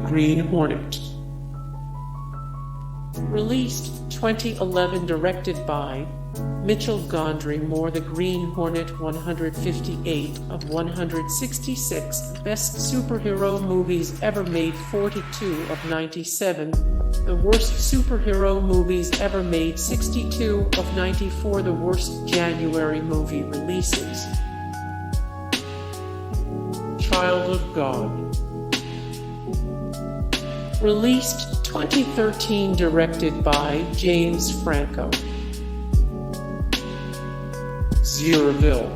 Green Hornet. Released 2011, directed by Mitchell Gondry Moore. The Green Hornet, 158 of 166 best superhero movies ever made, 42 of 97. The worst superhero movies ever made, 62 of 94. The worst January movie releases: Child of God. Released 2013, directed by James Franco. Zeroville.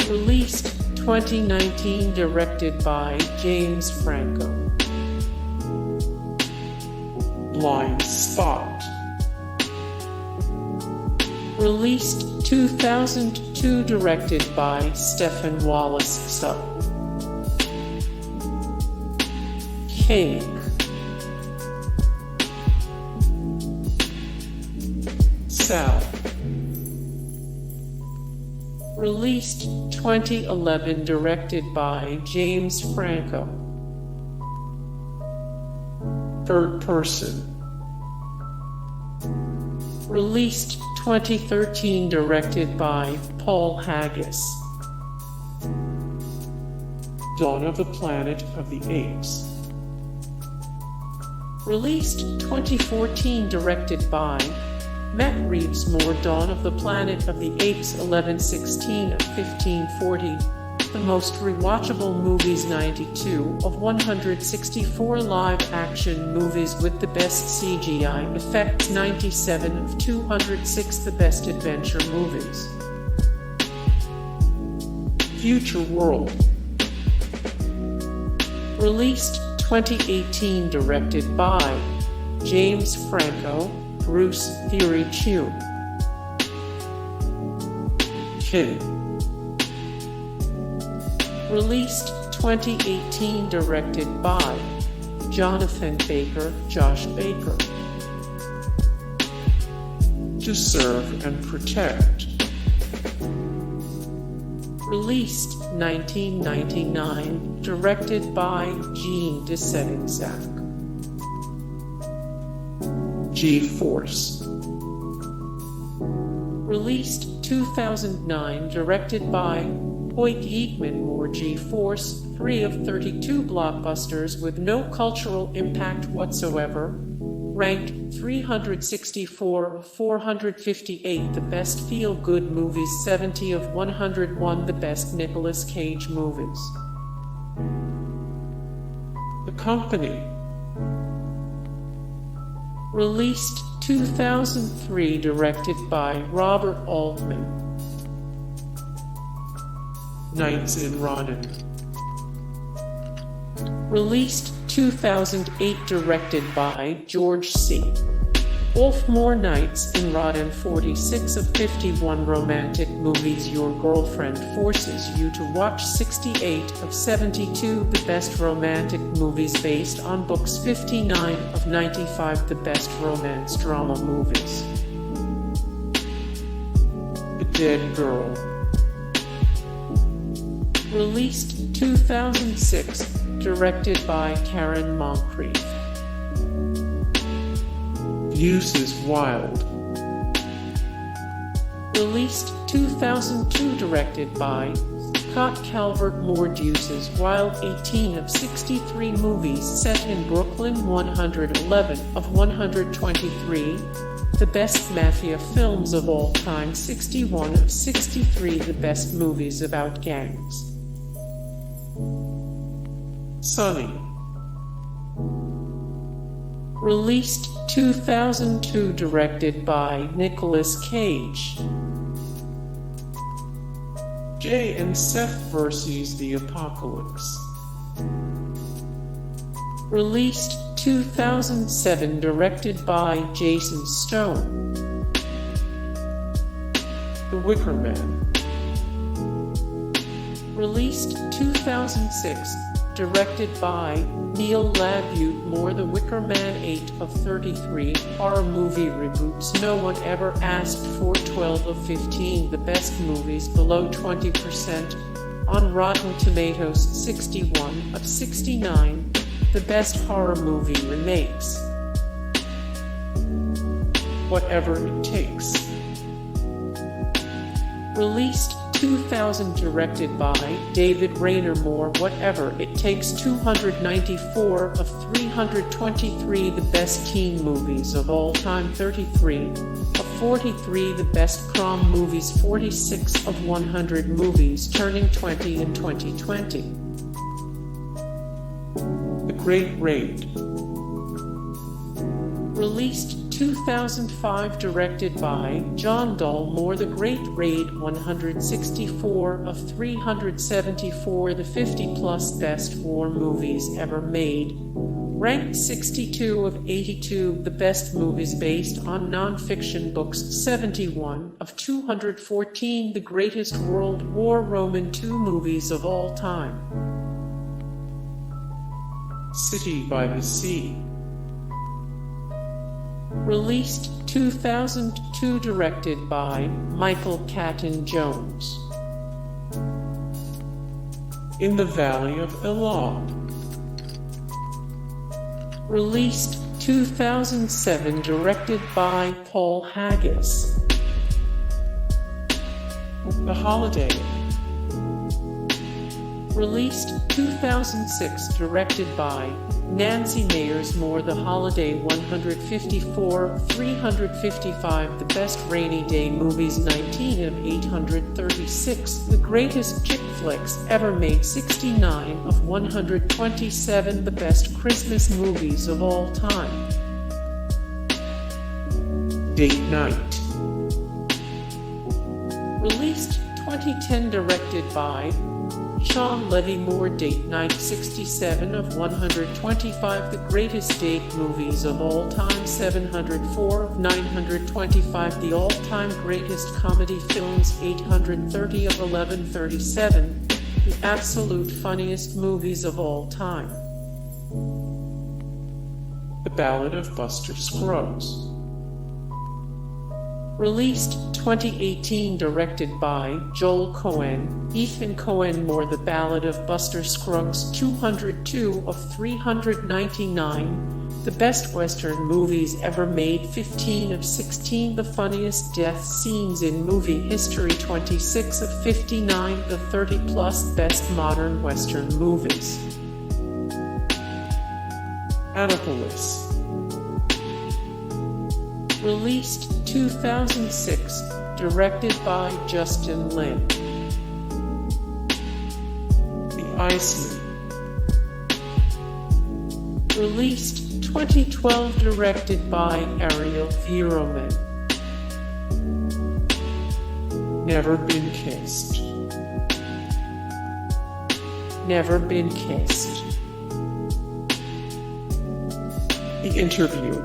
Released 2019, directed by James Franco. Blind Spot. Released 2002, directed by Stephen Wallace. Kink. Sal. Released 2011, directed by James Franco. Third Person. Released 2013, directed by Paul Haggis. Dawn of the Planet of the Apes. Released 2014, directed by Matt Reeves Moore. Dawn of the Planet of the Apes, 11/16 of 1540. The most rewatchable movies, 92 of 164 live-action movies with the best CGI effects, 97 of 206. The best adventure movies. Future World. Released 2018, directed by James Franco, Bruce Theory Chew. Kink. Released 2018, directed by Jonathan Baker, Josh Baker. To Serve and Protect. Released 1999, directed by Gene Desettingsack. G-Force. Released 2009, directed by Hoyt Eekman Moore. G-Force, 3 of 32 blockbusters with no cultural impact whatsoever. Ranked 364 of 458. The best feel-good movies, 70 of 101. The best Nicolas Cage movies. The Company. Released 2003, directed by Robert Altman. Nights in Ronin. Released 2008, directed by George C. Wolfe Moore. Nights in Rodanthe, 46 of 51 romantic movies your girlfriend forces you to watch, 68 of 72. The best romantic movies based on books, 59 of 95. The best romance drama movies. The Dead Girl. Released 2006, directed by Karen Moncrief. Deuces Wild. Released 2002, directed by Scott Calvert Moore. Deuces Wild, 18 of 63 movies set in Brooklyn, 111 of 123. The best mafia films of all time, 61 of 63. The best movies about gangs. Sonny. Released 2002, directed by Nicolas Cage. Jay and Seth vs. the Apocalypse. Released 2007, directed by Jason Stone. The Wicker Man. Released 2006, directed by Neil LaBute Moore. The Wicker Man, 8 of 33 horror movie reboots no one ever asked for, 12 of 15. The best movies below 20%. On Rotten Tomatoes, 61 of 69, the best horror movie remakes. Whatever It Takes. Released 2000, directed by David Rayner Moore. Whatever It Takes, 294 of 323, the best teen movies of all time. 33 of 43, the best prom movies. 46 of 100 movies turning 20 in 2020. The Great Raid. Released 2005, directed by John Dahl Moore. The Great Raid, 164 of 374, the 50-plus best war movies ever made. Ranked 62 of 82, the best movies based on non-fiction books. 71 of 214, the greatest World War Roman II movies of all time. City by the Sea. Released 2002, directed by Michael Caton Jones. In the Valley of Elah. Released 2007, directed by Paul Haggis. The Holiday. Released 2006, directed by Nancy Meyers Moore. The Holiday, 154 of 355, the best rainy day movies. 19 of 836, the greatest chick flicks ever made. 69 of 127, the best Christmas movies of all time. Date Night. Released 2010, directed by Sean Levy Moore. Date Night, 67 of 125, the greatest date movies of all time. 704 of 925, the all-time greatest comedy films. 830 of 1137, the absolute funniest movies of all time. The Ballad of Buster Scruggs. Released 2018, directed by Joel Cohen, Ethan Coen Moore. The Ballad of Buster Scruggs, 202 of 399, the best Western movies ever made. 15 of 16, the funniest death scenes in movie history. 26 of 59, the 30-plus best modern Western movies. Annapolis. Released 2006, directed by Justin Lin. The Iceman. Released 2012, directed by Ariel Vieroman. Never Been Kissed. Never Been Kissed. The Interview.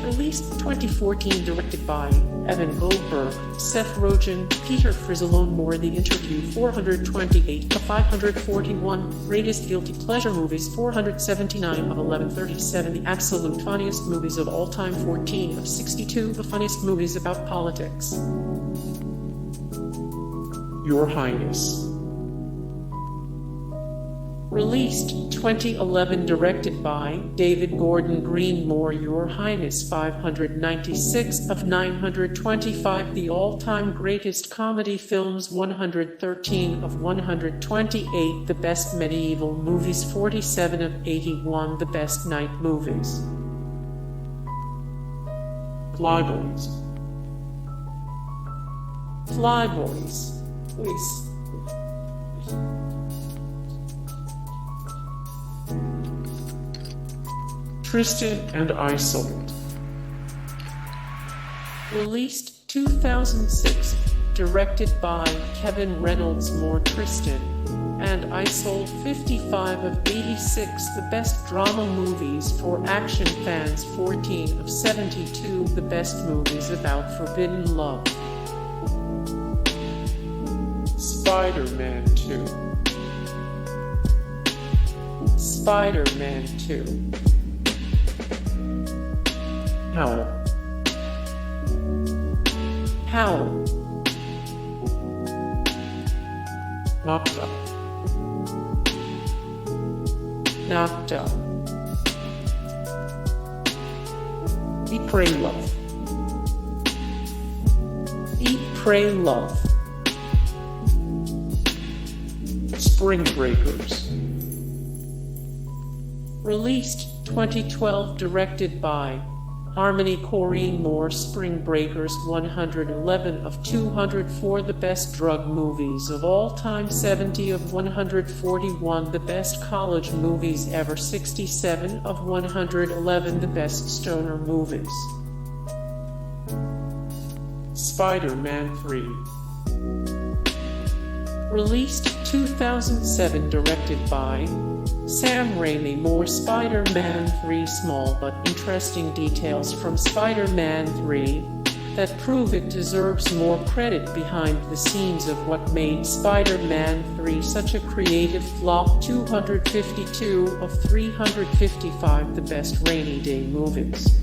Released 2014, directed by Evan Goldberg, Seth Rogen, Peter Frizzalone Moore. The Interview, 428 of 541, greatest guilty pleasure movies. 479 of 1137, the absolute funniest movies of all time. 14 of 62, the funniest movies about politics. Your Highness. Released 2011, directed by David Gordon Green Moore. Your Highness, 596 of 925, the all-time greatest comedy films. 113 of 128, the best medieval movies. 47 of 81, the best night movies. Flyboys. Flyboys. Tristan and Isolde. Released 2006, directed by Kevin Reynolds Moore. Tristan and Isolde, 55 of 86, the best drama movies for action fans. 14 of 72, the best movies about forbidden love. Spider-Man 2. Spider-Man 2. Howl. Howl. Knocked Up. Knocked Up. Eat, Pray, Love. Eat, Pray, Love. Spring Breakers. Released 2012, directed by Harmony Korrine Moore. Spring Breakers 111 of 204, the best drug movies of all time. 70 of 141, the best college movies ever. 67 of 111, the best stoner movies. Spider-Man 3. Released 2007, directed by Sam Raimi. More Spider-Man 3. Small but interesting details from Spider-Man 3 that prove it deserves more credit behind the scenes of what made Spider-Man 3 such a creative flop. 252 of 355, the best rainy day movies.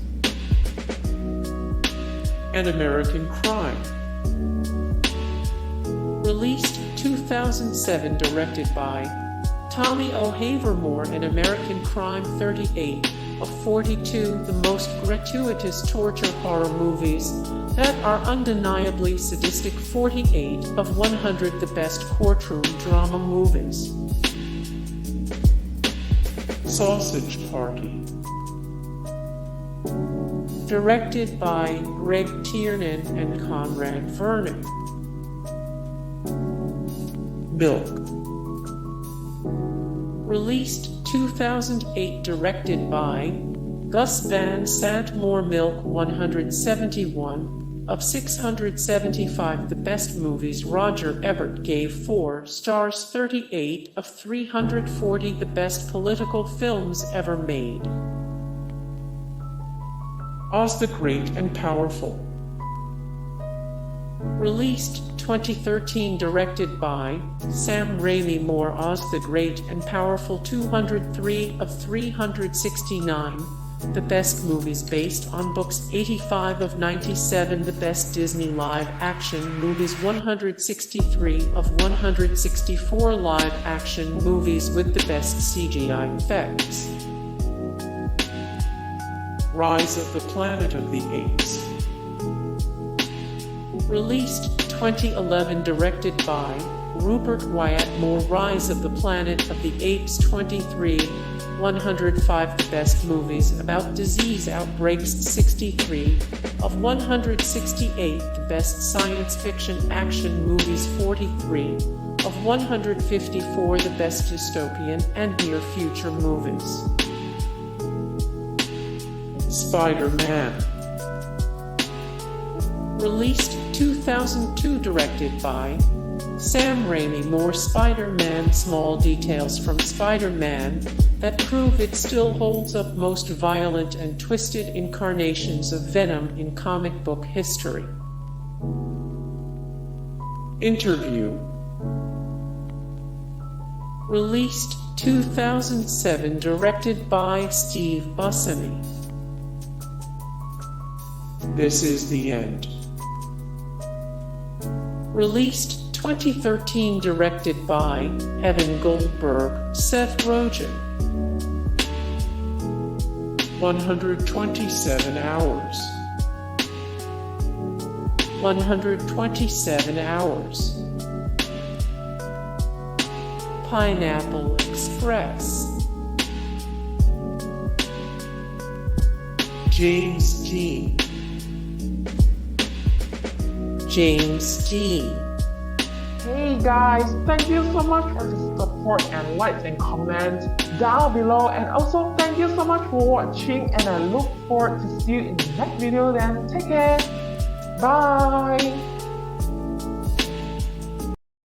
An American Crime. Released 2007, directed by Tommy O'Havermore. An American Crime 38 of 42, the most gratuitous torture horror movies that are undeniably sadistic. 48 of 100, the best courtroom drama movies. Sausage Party. Directed by Greg Tiernan and Conrad Vernon. Milk. Released 2008, directed by Gus Van Sant. More Milk 171 of 675, the best movies. Roger Ebert gave 4 stars. 38 of 340, the best political films ever made. Oz the Great and Powerful. Released 2013, directed by Sam Raimi. More Oz the Great and Powerful. 203 of 369, the best movies based on books. 85 of 97, the best Disney live-action movies. 163 of 164 live-action movies with the best CGI effects. Rise of the Planet of the Apes. Released 2011, directed by Rupert Wyatt. More Rise of the Planet of the Apes. 23 105, the best movies about disease outbreaks. 63 of 168, the best science fiction action movies. 43 of 154, the best dystopian and near future movies. Spider-Man. Released 2002, directed by Sam Raimi. More Spider-Man. Small details from Spider-Man that prove it still holds up. Most violent and twisted incarnations of Venom in comic book history. Interview. Released 2007, directed by Steve Buscemi. This is the End. Released 2013, directed by Evan Goldberg. Seth Rogen. 127 hours. 127 hours. Pineapple Express. James Dean. James Dean. Hey guys, thank you so much for the support and likes and comments down below, and also thank you so much for watching, and I look forward to see you in the next video. Then take care. Bye.